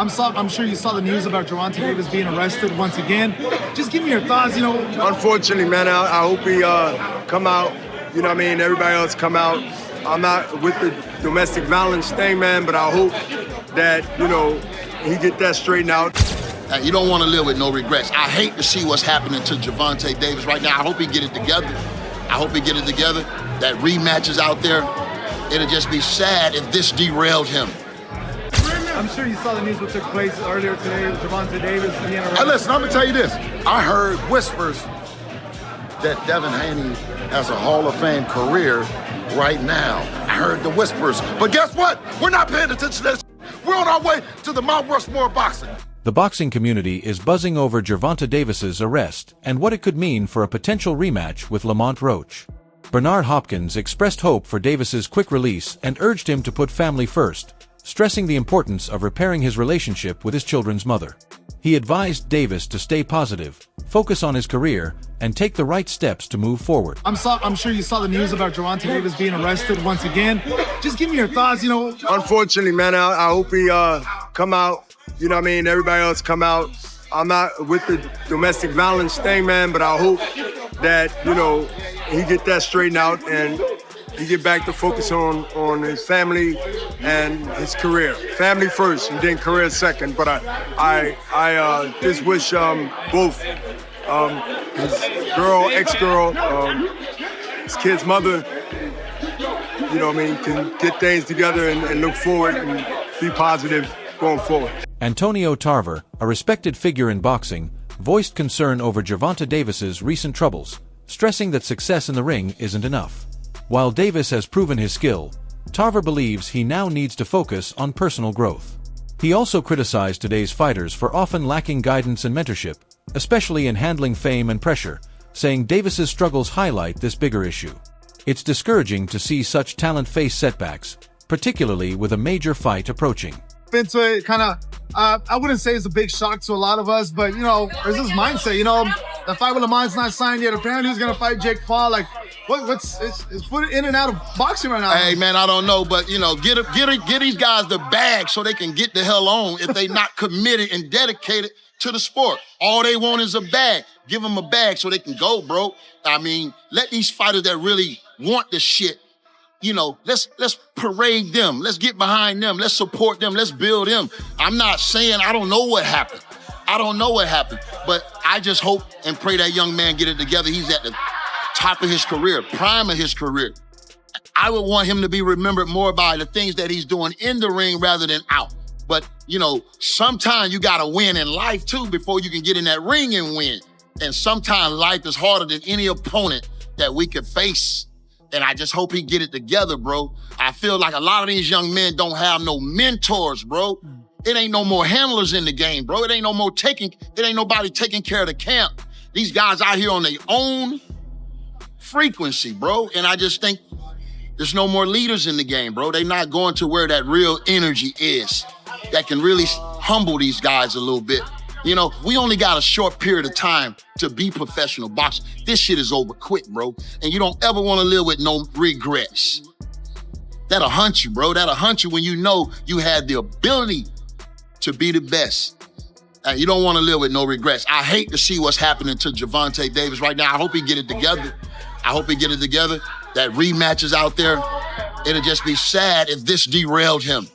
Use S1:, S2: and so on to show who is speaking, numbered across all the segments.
S1: I'm sure you saw the news about Gervonta Davis being arrested once again. Just give me your thoughts,
S2: Unfortunately, man, I hope he come out, you know what I mean, everybody else come out. I'm not with the domestic violence thing, man, but I hope that, he get that straightened out.
S3: You don't want to live with no regrets. I hate to see what's happening to Gervonta Davis right now. I hope he get it together. That rematch is out there. It'll just be sad if this derailed him.
S1: I'm sure you saw the news what took place earlier today with Gervonta Davis being arrested.
S4: Hey, listen, I'm going to tell you this. I heard whispers that Devin Haney has a Hall of Fame career right now. I heard the whispers. But guess what? We're not paying attention to this. We're on our way to the Mount Rushmore of boxing.
S5: The boxing community is buzzing over Gervonta Davis's arrest and what it could mean for a potential rematch with Lamont Roach. Bernard Hopkins expressed hope for Davis's quick release and urged him to put family first, stressing the importance of repairing his relationship with his children's mother. He advised Davis to stay positive, focus on his career, and take the right steps to move forward.
S1: I'm sure you saw the news about Gervonta Davis being arrested once again. Just give me your thoughts,
S2: Unfortunately, man, I hope he come out, you know what I mean, everybody else come out. I'm not with the domestic violence thing, man, but I hope that, he get that straightened out and he get back to focus on his family and his career. Family first and then career second. But I just wish both his ex-girl, his kid's mother, can get things together and look forward and be positive going forward.
S5: Antonio Tarver, a respected figure in boxing, voiced concern over Gervonta Davis's recent troubles, stressing that success in the ring isn't enough. While Davis has proven his skill, Tarver believes he now needs to focus on personal growth. He also criticized today's fighters for often lacking guidance and mentorship, especially in handling fame and pressure, saying Davis's struggles highlight this bigger issue. It's discouraging to see such talent face setbacks, particularly with a major fight approaching.
S1: Into it, I wouldn't say it's a big shock to a lot of us, but there's this mindset, the fight with Lamont's not signed yet. Apparently he's gonna fight Jake Paul. Like, it's put in and out of boxing right now.
S3: Hey man, I don't know, but get these guys the bag so they can get the hell on if they not committed and dedicated to the sport. All they want is a bag. Give them a bag so they can go, bro. I mean, let these fighters that really want the shit, let's parade them. Let's get behind them. Let's support them. Let's build them. I'm not saying I don't know what happened. But I just hope and pray that young man get it together. He's at the top of his career, prime of his career. I would want him to be remembered more by the things that he's doing in the ring rather than out. But, sometimes you got to win in life too before you can get in that ring and win. And sometimes life is harder than any opponent that we could face. And I just hope he get it together, bro. I feel like a lot of these young men don't have no mentors, bro. It ain't no more handlers in the game, bro. It ain't nobody taking care of the camp. These guys out here on their own frequency, bro. And I just think there's no more leaders in the game, bro. They not going to where that real energy is that can really humble these guys a little bit. We only got a short period of time to be professional boxers. This shit is over quick, bro. And you don't ever want to live with no regrets. That'll hunt you, bro. That'll hunt you when you know you had the ability to be the best. You don't want to live with no regrets. I hate to see what's happening to Gervonta Davis right now. I hope he get it together. That rematch is out there. It'll just be sad if this derailed him.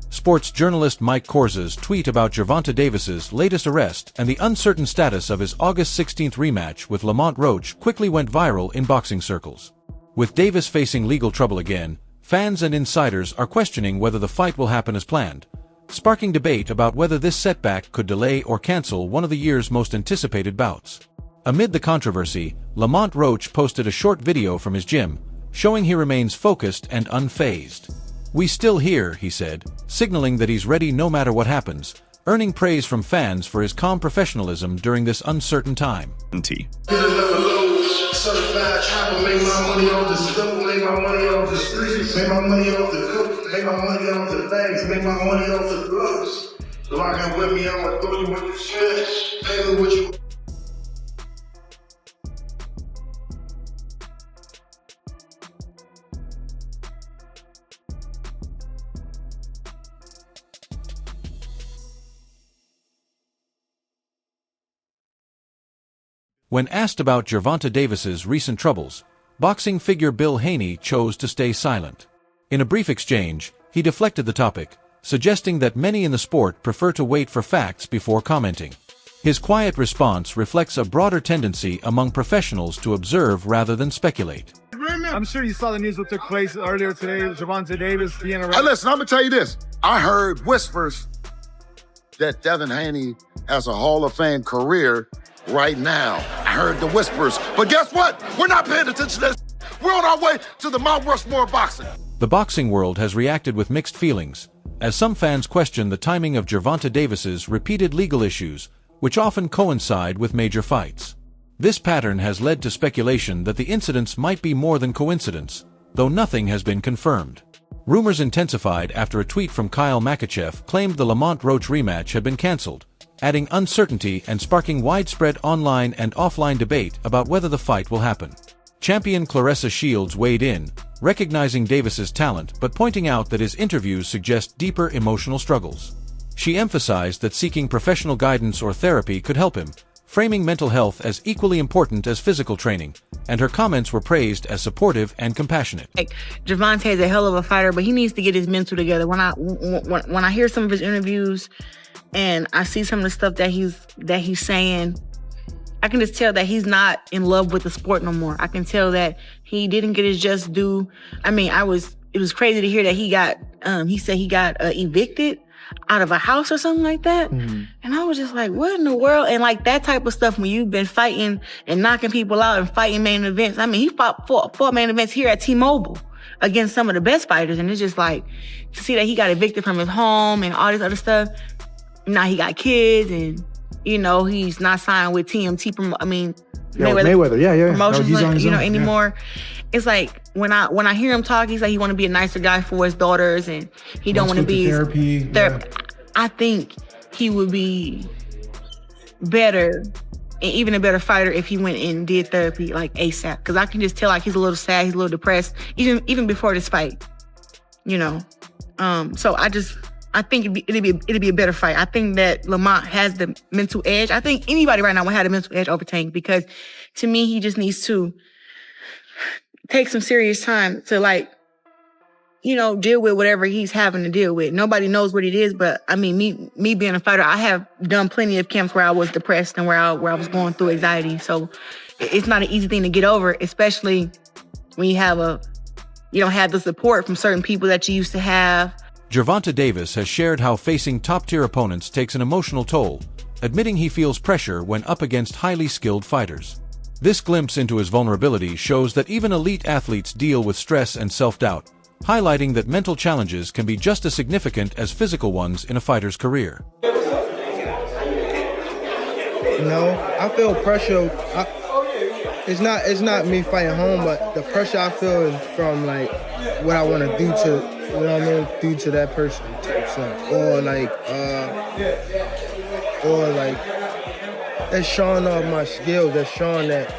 S5: Sports journalist Mike Korza's tweet about Gervonta Davis's latest arrest and the uncertain status of his August 16th rematch with Lamont Roach quickly went viral in boxing circles. With Davis facing legal trouble again, fans and insiders are questioning whether the fight will happen as planned, sparking debate about whether this setback could delay or cancel one of the year's most anticipated bouts. Amid the controversy, Lamont Roach posted a short video from his gym, showing he remains focused and unfazed. "We still here," he said, signaling that he's ready no matter what happens, earning praise from fans for his calm professionalism during this uncertain time.
S6: Get another load, certified trapper, make my money off the stove, make my money off the streets, make my money off the cook, make my money off the bags, make my money off the gloves. Rockin' with me, I'ma throw you what you should, pay me what you
S5: When asked about Gervonta Davis's recent troubles, boxing figure Bill Haney chose to stay silent. In a brief exchange, he deflected the topic, suggesting that many in the sport prefer to wait for facts before commenting. His quiet response reflects a broader tendency among professionals to observe rather than speculate.
S1: I'm sure you saw the news what took place earlier today. Gervonta Davis being arrested.
S4: Hey, listen, I'm gonna tell you this. I heard whispers that Devin Haney has a Hall of Fame career right now. I heard the whispers. But guess what? We're not paying attention to this. We're on our way to the Mount Rushmore of boxing.
S5: The boxing world has reacted with mixed feelings, as some fans question the timing of Gervonta Davis's repeated legal issues, which often coincide with major fights. This pattern has led to speculation that the incidents might be more than coincidence, though nothing has been confirmed. Rumors intensified after a tweet from Kyle Makachev claimed the Lamont Roach rematch had been cancelled, adding uncertainty and sparking widespread online and offline debate about whether the fight will happen. Champion Claressa Shields weighed in, recognizing Davis's talent but pointing out that his interviews suggest deeper emotional struggles. She emphasized that seeking professional guidance or therapy could help him, framing mental health as equally important as physical training, and her comments were praised as supportive and compassionate.
S7: Gervonta is a hell of a fighter, but he needs to get his mental together. When I hear some of his interviews and I see some of the stuff that he's saying, I can just tell that he's not in love with the sport no more. I can tell that he didn't get his just due. I mean, it was crazy to hear that he said he got evicted out of a house or something like that. Mm-hmm. And I was just like, what in the world? And like that type of stuff, when you've been fighting and knocking people out and fighting main events. I mean, he fought four main events here at T-Mobile against some of the best fighters. And it's just like, to see that he got evicted from his home and all this other stuff. Now he got kids and, you know, he's not signed with TMT. Mayweather. Yeah. Promotions, no, anymore. Yeah. It's like, when I hear him talk, he's like, he want to be a nicer guy for his daughters and he don't want to be
S8: therapy. Yeah.
S7: I think he would be better, and even a better fighter if he went and did therapy like ASAP. Because I can just tell like he's a little sad, he's a little depressed, even before this fight, you know. So I think it'd be a better fight. I think that Lamont has the mental edge. I think anybody right now would have the mental edge over Tank, because to me, he just needs to take some serious time to, like, you know, deal with whatever he's having to deal with. Nobody knows what it is, but I mean, me being a fighter, I have done plenty of camps where I was depressed and where I was going through anxiety. So it's not an easy thing to get over, especially when you don't have the support from certain people that you used to have.
S5: Gervonta Davis has shared how facing top-tier opponents takes an emotional toll, admitting he feels pressure when up against highly skilled fighters. This glimpse into his vulnerability shows that even elite athletes deal with stress and self-doubt, highlighting that mental challenges can be just as significant as physical ones in a fighter's career.
S8: You know, I feel pressure. It's not me fighting home, but the pressure I feel is from like what I want to do to, you know what I mean, do to that person type stuff. Or like that's showing off my skills. That's showing that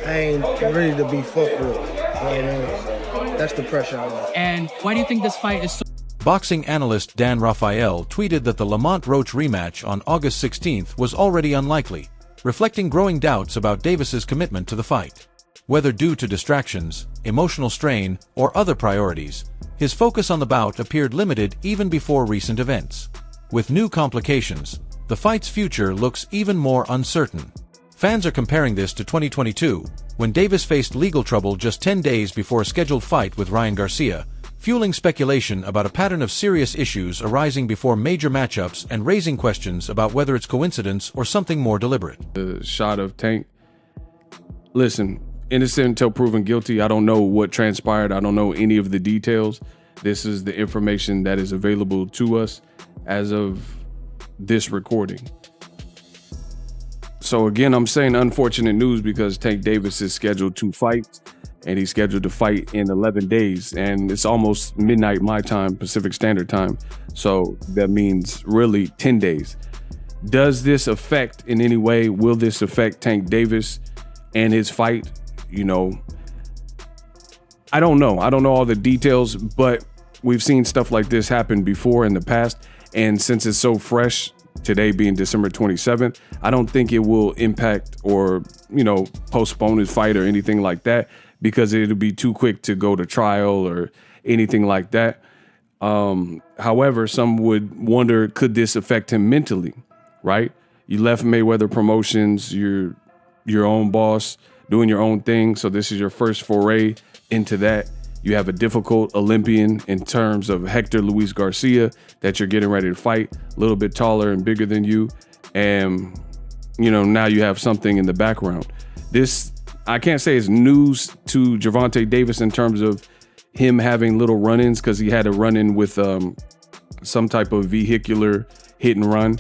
S8: I ain't ready to be fucked with. You know what I mean? That's the pressure I want.
S9: And why do you think this fight is so...
S5: Boxing analyst Dan Raphael tweeted that the Lamont Roach rematch on August 16th was already unlikely, reflecting growing doubts about Davis's commitment to the fight. Whether due to distractions, emotional strain, or other priorities, his focus on the bout appeared limited even before recent events. With new complications, the fight's future looks even more uncertain. Fans are comparing this to 2022, when Davis faced legal trouble just 10 days before a scheduled fight with Ryan Garcia, fueling speculation about a pattern of serious issues arising before major matchups and raising questions about whether it's coincidence or something more deliberate.
S10: The shot of Tank. Listen, innocent until proven guilty. I don't know what transpired. I don't know any of the details. This is the information that is available to us as of this recording. So again, I'm saying unfortunate news because Tank Davis is scheduled to fight, and he's scheduled to fight in 11 days, and it's almost midnight my time, Pacific Standard Time. So that means really 10 days. Does this affect in any way? Will this affect Tank Davis and his fight? You know, I don't know. I don't know all the details, but we've seen stuff like this happen before in the past. And since it's so fresh today being December 27th, I don't think it will impact or, postpone his fight or anything like that, because it'll be too quick to go to trial or anything like that. However, some would wonder, could this affect him mentally, right? You left Mayweather Promotions, you're your own boss, doing your own thing. So this is your first foray into that. You have a difficult Olympian in terms of Hector Luis Garcia that you're getting ready to fight, a little bit taller and bigger than you. And, now you have something in the background. This, I can't say it's news to Gervonta Davis in terms of him having little run-ins, because he had a run-in with some type of vehicular hit and run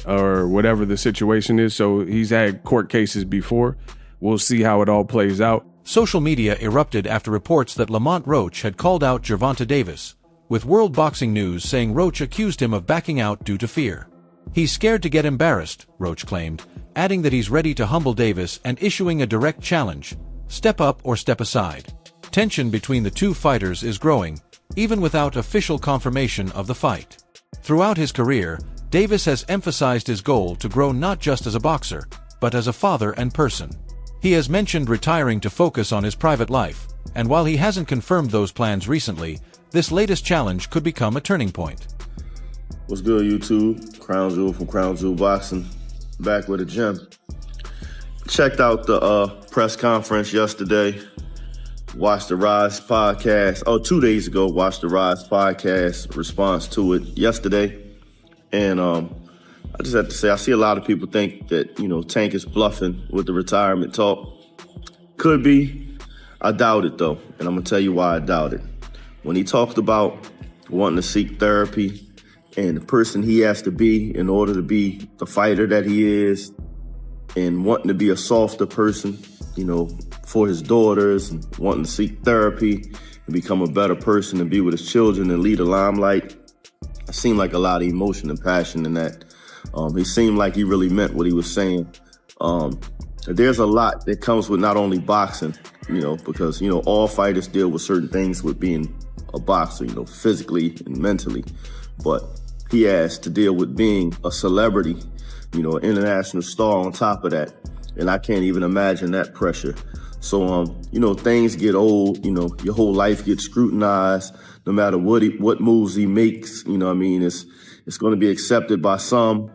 S10: or whatever the situation is. So he's had court cases before. We'll see how it all plays out.
S5: Social media erupted after reports that Lamont Roach had called out Gervonta Davis, with World Boxing News saying Roach accused him of backing out due to fear. He's scared to get embarrassed, Roach claimed, adding that he's ready to humble Davis and issuing a direct challenge: step up or step aside. Tension between the two fighters is growing, even without official confirmation of the fight. Throughout his career, Davis has emphasized his goal to grow not just as a boxer, but as a father and person. He has mentioned retiring to focus on his private life, and while he hasn't confirmed those plans recently, this latest challenge could become a turning point.
S11: What's good, YouTube? Crown Jewel from Crown Jewel Boxing, back with a gem. Checked out the press conference yesterday. Watched the Rise podcast. 2 days ago, watched the Rise podcast response to it yesterday. And I just have to say, I see a lot of people think that, Tank is bluffing with the retirement talk. Could be. I doubt it, though. And I'm going to tell you why I doubt it. When he talked about wanting to seek therapy and the person he has to be in order to be the fighter that he is, and wanting to be a softer person, for his daughters, and wanting to seek therapy and become a better person and be with his children and lead a limelight, it seemed like a lot of emotion and passion in that. He seemed like he really meant what he was saying. There's a lot that comes with not only boxing, because, all fighters deal with certain things with being a boxer, physically and mentally. But he has to deal with being a celebrity, an international star on top of that. And I can't even imagine that pressure. So, things get old, your whole life gets scrutinized, no matter what moves he makes, it's going to be accepted by some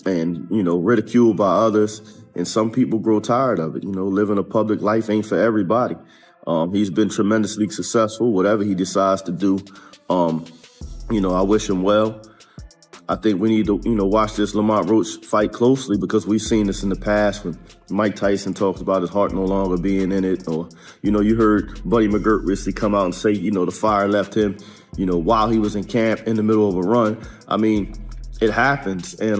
S11: and, ridiculed by others. And some people grow tired of it. Living a public life ain't for everybody. He's been tremendously successful, whatever he decides to do. I wish him well. I think we need to, watch this Lamont Roach fight closely, because we've seen this in the past when Mike Tyson talks about his heart no longer being in it. Or, you heard Buddy McGirt recently come out and say, the fire left him, while he was in camp in the middle of a run. I mean, it happens. And,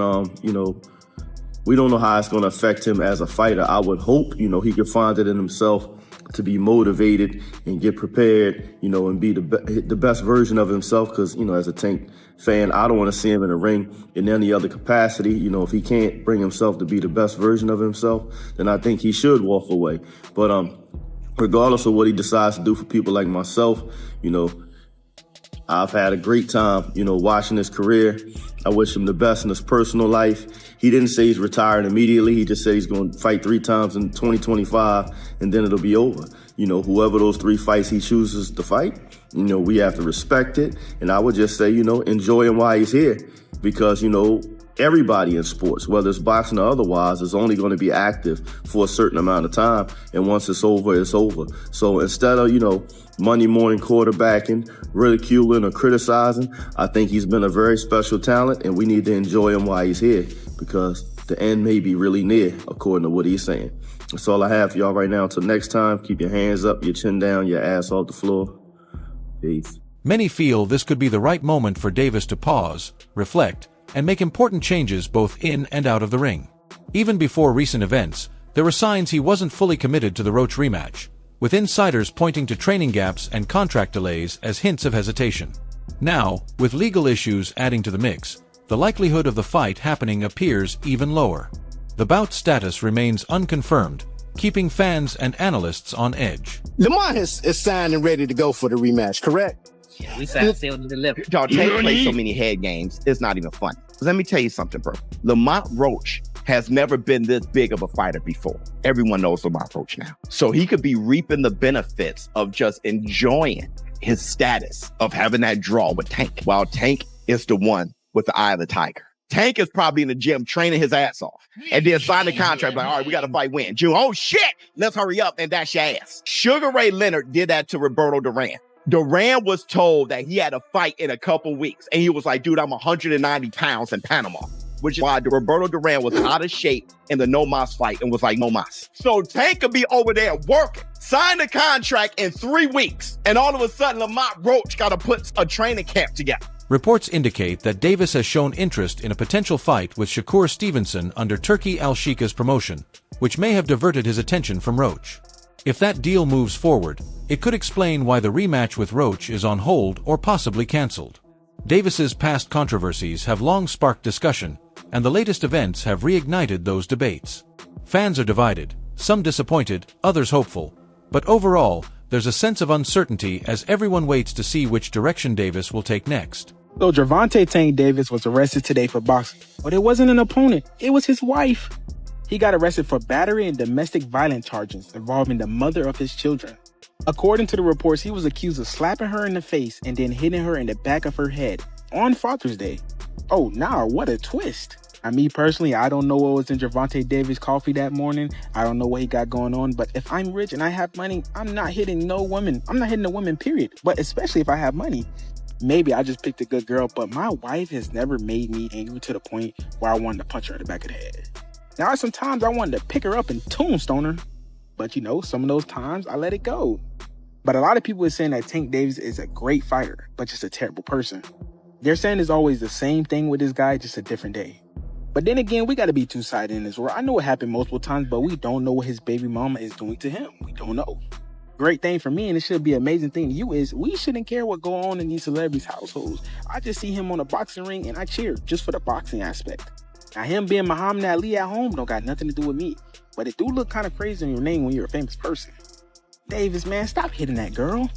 S11: we don't know how it's going to affect him as a fighter. I would hope, he could find it in himself to be motivated and get prepared, and be the best version of himself. Because, as a Tank fan, I don't want to see him in a ring in any other capacity. If he can't bring himself to be the best version of himself, then I think he should walk away. But regardless of what he decides to do, for people like myself, I've had a great time, watching his career. I wish him the best in his personal life. He didn't say he's retiring immediately. He just said he's going to fight 3 times in 2025, and then it'll be over. Whoever those 3 fights he chooses to fight, we have to respect it. And I would just say, enjoy him while he's here, because, everybody in sports, whether it's boxing or otherwise, is only going to be active for a certain amount of time. And once it's over, it's over. So instead of, Monday morning quarterbacking, ridiculing or criticizing, I think he's been a very special talent, and we need to enjoy him while he's here, because the end may be really near, according to what he's saying. That's all I have for y'all right now. Until next time, keep your hands up, your chin down, your ass off the floor. Peace.
S5: Many feel this could be the right moment for Davis to pause, reflect, and make important changes both in and out of the ring. Even before recent events, there were signs he wasn't fully committed to the Roach rematch, with insiders pointing to training gaps and contract delays as hints of hesitation. Now, with legal issues adding to the mix, the likelihood of the fight happening appears even lower. The bout's status remains unconfirmed, keeping fans and analysts on edge.
S12: Lamont is signed and ready to go for the rematch, correct?
S13: Yeah, we signed, sealed, and delivered.
S12: Y'all played so many head games, it's not even funny.
S13: Let me tell you something, bro. Lamont Roach has never been this big of a fighter before. Everyone knows Lamont Roach now. So he could be reaping the benefits of just enjoying his status of having that draw with Tank, while Tank is the one with the eye of the tiger. Tank is probably in the gym training his ass off and then sign the contract like, all right, we got to fight win. June, oh shit, let's hurry up and dash your ass. Sugar Ray Leonard did that to Roberto Duran. Duran was told that he had a fight in a couple weeks. And he was like, dude, I'm 190 pounds in Panama, which is why Roberto Duran was out of shape in the No Mas fight and was like, no mas. So Tank could be over there working, sign the contract in 3 weeks. And all of a sudden, Lamont Roach got to put a training camp together.
S5: Reports indicate that Davis has shown interest in a potential fight with Shakur Stevenson under Turki Al-Sheikha's promotion, which may have diverted his attention from Roach. If that deal moves forward, it could explain why the rematch with Roach is on hold or possibly cancelled. Davis's past controversies have long sparked discussion, and the latest events have reignited those debates. Fans are divided, some disappointed, others hopeful, but overall, there's a sense of uncertainty as everyone waits to see which direction Davis will take next.
S14: So Gervonta Tank Davis was arrested today for boxing, but it wasn't an opponent, it was his wife. He got arrested for battery and domestic violence charges involving the mother of his children. According to the reports, he was accused of slapping her in the face and then hitting her in the back of her head on Father's Day. Oh, now what a twist. Me personally, I don't know what was in Gervonta Davis' coffee that morning. I don't know what he got going on, but if I'm rich and I have money, I'm not hitting no woman. I'm not hitting a woman, period. But especially if I have money. Maybe I just picked a good girl, but my wife has never made me angry to the point where I wanted to punch her in the back of the head. Now, sometimes I wanted to pick her up and tombstone her, but some of those times I let it go. But a lot of people are saying that Tank Davis is a great fighter, but just a terrible person. They're saying it's always the same thing with this guy, just a different day. But then again, we got to be two-sided in this world. I know it happened multiple times, but we don't know what his baby mama is doing to him. We don't know. Great thing for me, and it should be an amazing thing to you, is we shouldn't care what go on in these celebrities' households. I just see him on a boxing ring, and I cheer just for the boxing aspect. Now, him being Muhammad Ali at home don't got nothing to do with me. But it do look kind of crazy on your name when you're a famous person. Davis, man, stop hitting that girl.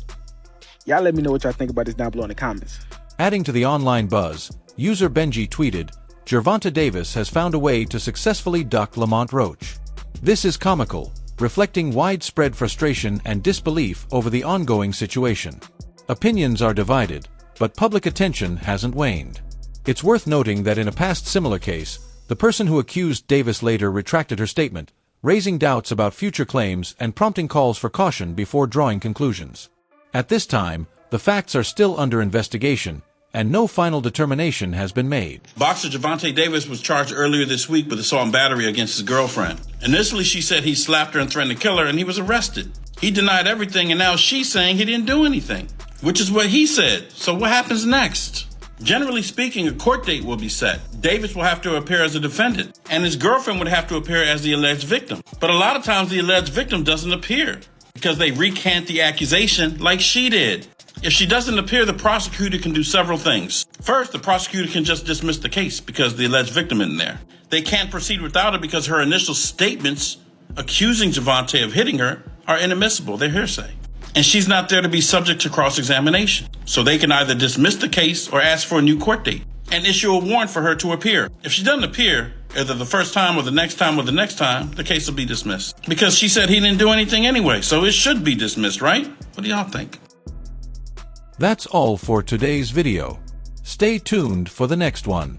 S14: Y'all let me know what y'all think about this down below in the comments.
S5: Adding to the online buzz, user Benji tweeted, Gervonta Davis has found a way to successfully duck Lamont Roach. This is comical, reflecting widespread frustration and disbelief over the ongoing situation. Opinions are divided, but public attention hasn't waned. It's worth noting that in a past similar case, the person who accused Davis later retracted her statement, raising doubts about future claims and prompting calls for caution before drawing conclusions. At this time, the facts are still under investigation, and no final determination has been made.
S15: Boxer Gervonta Davis was charged earlier this week with assault and battery against his girlfriend. Initially, she said he slapped her and threatened to kill her, and he was arrested. He denied everything, and now she's saying he didn't do anything, which is what he said. So what happens next? Generally speaking, a court date will be set. Davis will have to appear as a defendant, and his girlfriend would have to appear as the alleged victim. But a lot of times the alleged victim doesn't appear because they recant the accusation like she did. If she doesn't appear, the prosecutor can do several things. First, the prosecutor can just dismiss the case because the alleged victim isn't there. They can't proceed without her because her initial statements accusing Gervonta of hitting her are inadmissible. They're hearsay. And she's not there to be subject to cross-examination. So they can either dismiss the case or ask for a new court date and issue a warrant for her to appear. If she doesn't appear, either the first time or the next time or the next time, the case will be dismissed. Because she said he didn't do anything anyway, so it should be dismissed, right? What do y'all think?
S5: That's all for today's video. Stay tuned for the next one.